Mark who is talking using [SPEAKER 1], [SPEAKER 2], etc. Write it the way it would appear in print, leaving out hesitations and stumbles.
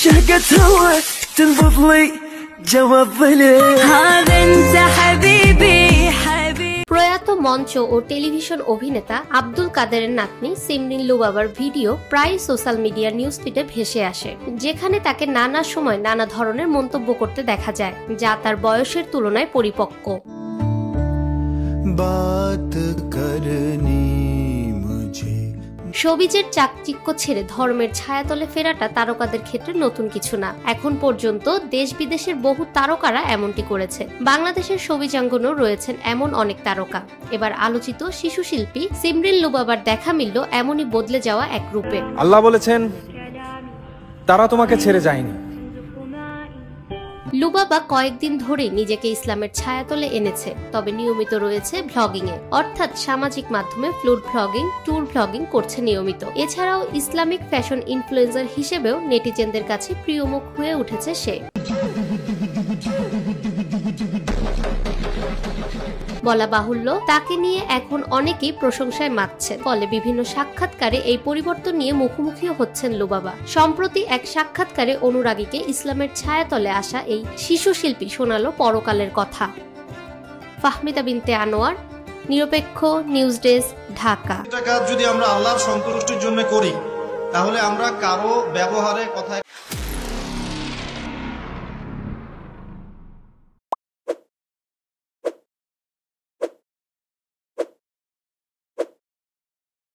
[SPEAKER 1] شهقة هوا تنبض لي جواب لي هذا انت حبيبي حبيبي।
[SPEAKER 2] প্রয়াত মঞ্চ ও টেলিভিশন অভিনেতা আব্দুল কাদেরের নাতনি সিমরিন লুবাবার ভিডিও প্রায় সোশ্যাল মিডিয়ার নিউজ ফিডে ভেসে আসে, যেখানে তাকে নানা সময় নানা ধরনের মন্তব্য করতে দেখা যায়, যা তার বয়সের তুলনায় পরিপক্ক। শোবিজের চাকচিক্য ছেড়ে ধর্মের ছায়াতলে ফেরাটা তারকাদের ক্ষেত্রে নতুন কিছু না। এখন পর্যন্ত দেশ বিদেশের বহু তারকারা এমনটি করেছে। বাংলাদেশের শোবিজাঙ্গনেও রয়েছেন এমন অনেক তারকা। এবার আলোচিত শিশু শিল্পী সিমরিন লুবাবার দেখা মিলল এমনই বদলে যাওয়া এক রূপে।
[SPEAKER 3] আল্লাহ বলেছেন, তারা তোমাকে ছেড়ে যায়নি।
[SPEAKER 2] লুবাবা কয়েকদিন ধরে নিজেকে ইসলামের ছায়াতলে এনেছে, তবে নিয়মিত রয়েছে ব্লগিং এ, অর্থাৎ সামাজিক মাধ্যমে ফুড ব্লগিং, ট্যুর ব্লগিং করছে নিয়মিত। এছাড়াও ইসলামিক ফ্যাশন ইনফ্লুয়েন্সার হিসেবেও নেটিজেনদের কাছে প্রিয় মুখ হয়ে উঠেছে সে। বলা বাহুল্য, তাকে নিয়ে এখন অনেকেই প্রশংসায় মাতছেন, ফলে বিভিন্ন সাক্ষাৎকারে এই পরিবর্তন নিয়ে মুখোমুখিও হচ্ছেন লুবাবা। সম্প্রতি এক সাক্ষাৎকারে অনুরাগীকে ইসলামের ছায়াতলে আসা এই শিশু শিল্পী শোনালো পরকালের কথা। ফাহমিদা বিনতে আনোয়ার, নিরপেক্ষ নিউজ ডেস্ক, ঢাকা।
[SPEAKER 4] যদি আমরা আল্লাহর সন্তুষ্টির জন্য করি, তাহলে আমরা কারো ব্যবহারে কথায়